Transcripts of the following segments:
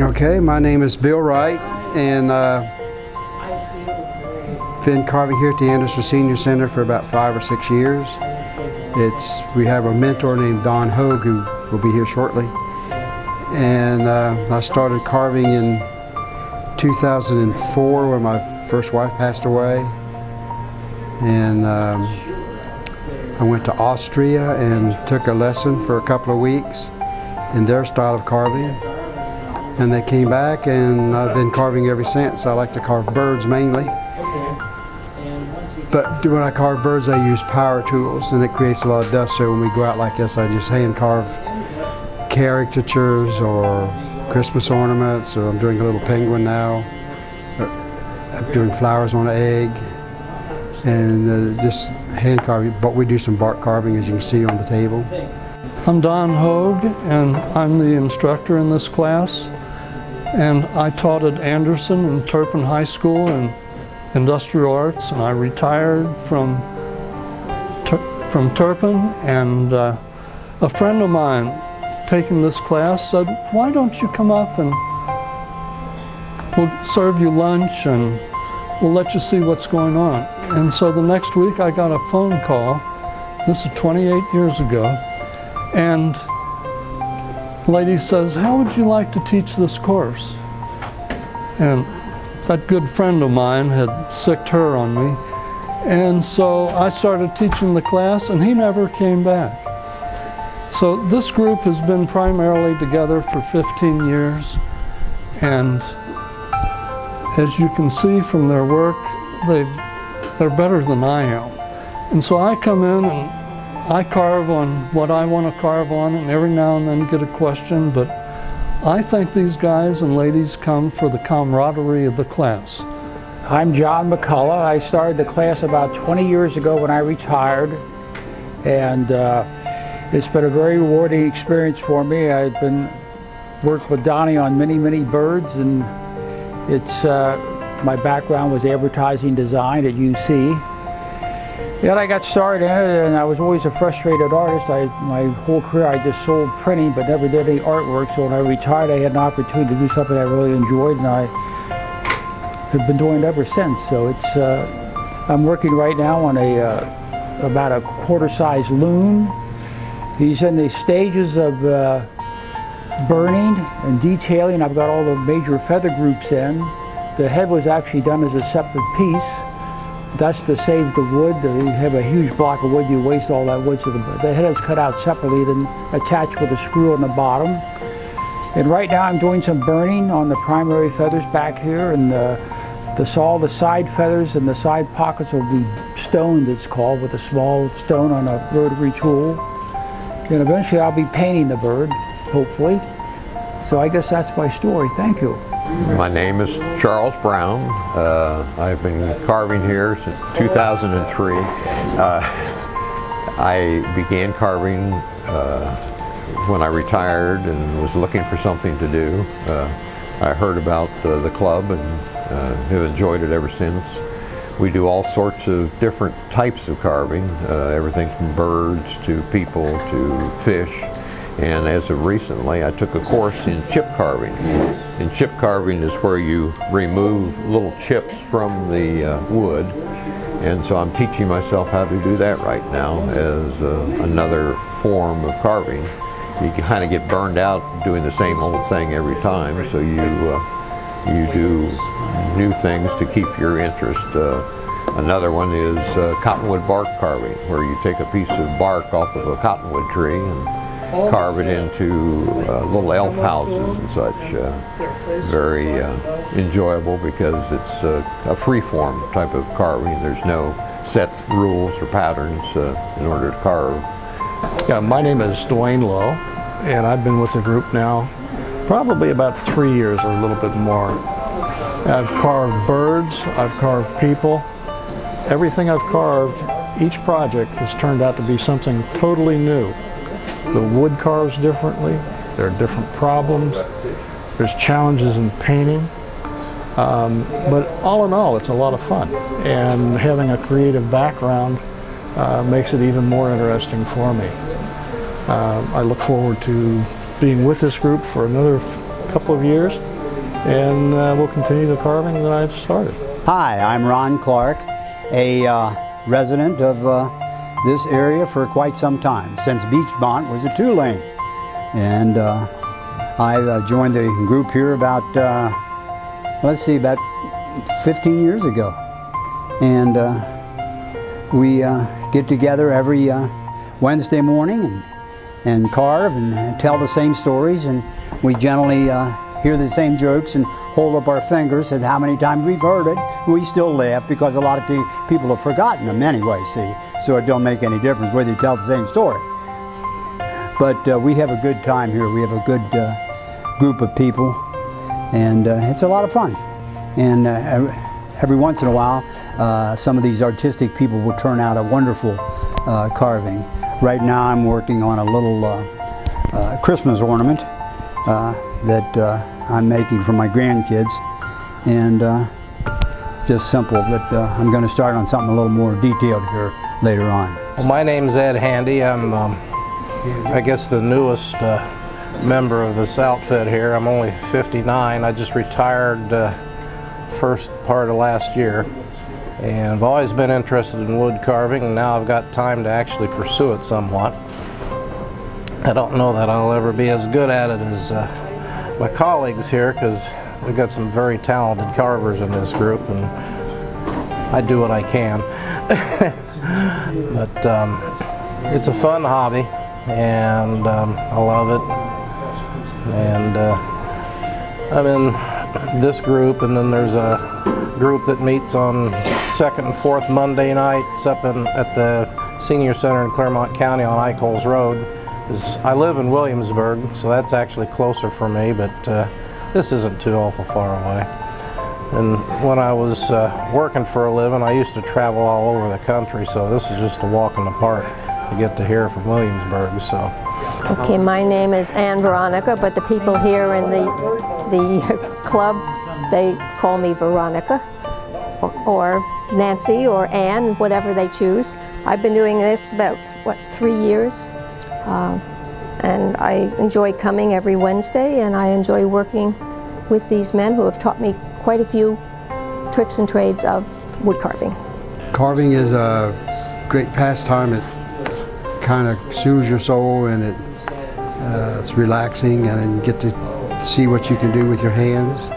Okay, my name is Bill Wright, and been carving here at the Anderson Senior Center for about 5 or 6 years. We have a mentor named Don Hogue who will be here shortly, and I started carving in 2004 when my first wife passed away, and I went to Austria and took a lesson for a couple of weeks in their style of carving. And they came back, and I've been carving ever since. I like to carve birds mainly. But when I carve birds, I use power tools, and it creates a lot of dust. So when we go out like this, I just hand carve caricatures or Christmas ornaments, or I'm doing a little penguin now. I'm doing flowers on an egg, and just hand carving. But we do some bark carving, as you can see on the table. I'm Don Hogue, and I'm the instructor in this class. And I taught at Anderson and Turpin High School in Industrial Arts, and I retired from Turpin, and a friend of mine taking this class said, why don't you come up and we'll serve you lunch and we'll let you see what's going on. And so the next week I got a phone call, this is 28 years ago, and the lady says, how would you like to teach this course? And that good friend of mine had sicked her on me. And so I started teaching the class, and he never came back. So this group has been primarily together for 15 years. And as you can see from their work, they're better than I am. And so I come in and I carve on what I want to carve on, and every now and then get a question, but I think these guys and ladies come for the camaraderie of the class. I'm John McCullough. I started the class about 20 years ago when I retired, and it's been a very rewarding experience for me. I've worked with Donnie on many birds, and my background was advertising design at UC. And I got started in it, and I was always a frustrated artist. My whole career I just sold printing but never did any artwork, so when I retired I had an opportunity to do something I really enjoyed, and I have been doing it ever since. So I'm working right now on about a quarter-size loon. He's in the stages of burning and detailing. I've got all the major feather groups in. The head was actually done as a separate piece. That's to save the wood. You have a huge block of wood, you waste all that wood, so the head is cut out separately, then attached with a screw on the bottom. And right now I'm doing some burning on the primary feathers back here, and all the side feathers and the side pockets will be stoned, it's called, with a small stone on a rotary tool. And eventually I'll be painting the bird, hopefully. So I guess that's my story. Thank you. My name is Charles Brown. I've been carving here since 2003. I began carving when I retired and was looking for something to do. I heard about the club and have enjoyed it ever since. We do all sorts of different types of carving, everything from birds to people to fish. And as of recently, I took a course in chip carving. And chip carving is where you remove little chips from the wood. And so I'm teaching myself how to do that right now as another form of carving. You kind of get burned out doing the same old thing every time, so you do new things to keep your interest. Another one is cottonwood bark carving, where you take a piece of bark off of a cottonwood tree and carve it into little elf houses and such. Very enjoyable because it's a free-form type of carving. There's no set rules or patterns in order to carve. Yeah, my name is Dwayne Lowe, and I've been with the group now probably about 3 years or a little bit more. I've carved birds, I've carved people. Everything I've carved, each project has turned out to be something totally new. The wood carves differently, there are different problems, there's challenges in painting, but all in all it's a lot of fun, and having a creative background makes it even more interesting for me. I look forward to being with this group for another couple of years, and we'll continue the carving that I've started. Hi, I'm Ron Clark, a resident of this area for quite some time, since Beachmont was a 2-lane. And I joined the group here about, about 15 years ago. And we get together every Wednesday morning and carve and tell the same stories, and we generally hear the same jokes and hold up our fingers at how many times we've heard it. We still laugh because a lot of people have forgotten them anyway, see, so it don't make any difference whether you tell the same story. But we have a good time here. We have a good group of people, and it's a lot of fun. And every once in a while, some of these artistic people will turn out a wonderful carving. Right now I'm working on a little Christmas ornament that I'm making for my grandkids, and just simple, but I'm going to start on something a little more detailed here later on. Well, my name's Ed Handy. I'm I guess the newest member of this outfit here. I'm only 59. I just retired first part of last year, and I've always been interested in wood carving, and now I've got time to actually pursue it somewhat. I don't know that I'll ever be as good at it as my colleagues here, because we've got some very talented carvers in this group, and I do what I can. But it's a fun hobby, and I love it. And I'm in this group, and then there's a group that meets on second and fourth Monday nights up at the Senior Center in Claremont County on Eichholz Road. I live in Williamsburg, so that's actually closer for me, but this isn't too awful far away. And when I was working for a living, I used to travel all over the country, so this is just a walk in the park to get to here from Williamsburg. So. Okay, my name is Ann Veronica, but the people here in the club, they call me Veronica, or Nancy, or Ann, whatever they choose. I've been doing this about, 3 years? And I enjoy coming every Wednesday, and I enjoy working with these men who have taught me quite a few tricks and trades of wood carving. Carving is a great pastime. It kind of soothes your soul, and it's relaxing, and then you get to see what you can do with your hands.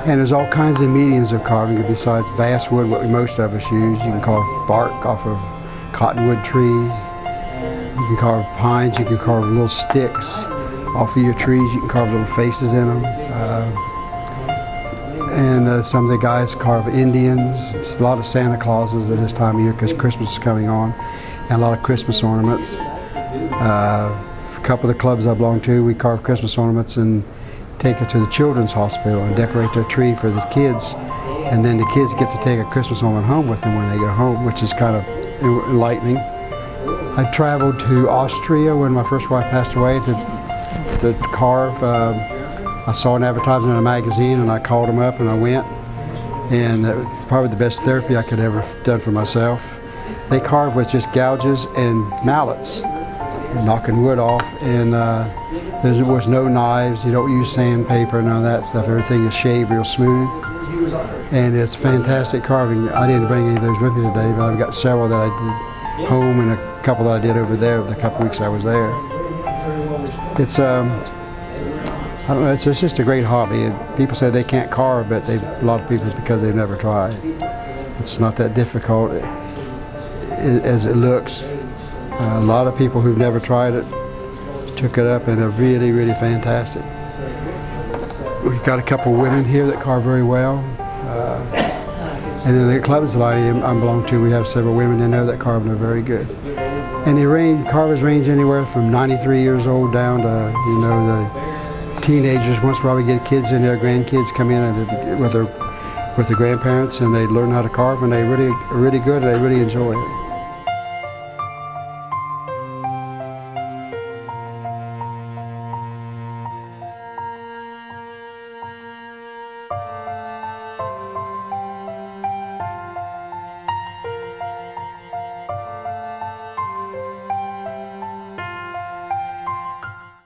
And there's all kinds of mediums of carving besides basswood, what most of us use. You can carve bark off of cottonwood trees. You can carve pines, you can carve little sticks off of your trees, you can carve little faces in them. And some of the guys carve Indians. It's a lot of Santa Clauses at this time of year because Christmas is coming on, and a lot of Christmas ornaments. A couple of the clubs I belong to, we carve Christmas ornaments and take it to the children's hospital and decorate their tree for the kids. And then the kids get to take a Christmas ornament home with them when they go home, which is kind of enlightening. I traveled to Austria when my first wife passed away to carve. I saw an advertisement in a magazine, and I called them up and I went. And it was probably the best therapy I could ever have done for myself. They carve with just gouges and mallets, knocking wood off, and there was no knives. You don't use sandpaper, none of that stuff. Everything is shaved real smooth. And it's fantastic carving. I didn't bring any of those with me today, but I've got several that I did home and a couple that I did over there the couple weeks I was there. It's I don't know, it's just a great hobby. And people say they can't carve, but a lot of people, it's because they've never tried. It's not that difficult as it looks. A lot of people who've never tried it took it up, and they're really, really fantastic. We've got a couple women here that carve very well. And in the clubs that I belong to, we have several women in there that carve and are very good. And carvers range anywhere from 93 years old down to, the teenagers. Once probably get kids in there, grandkids come in with their grandparents, and they learn how to carve, and they really good, and they really enjoy it.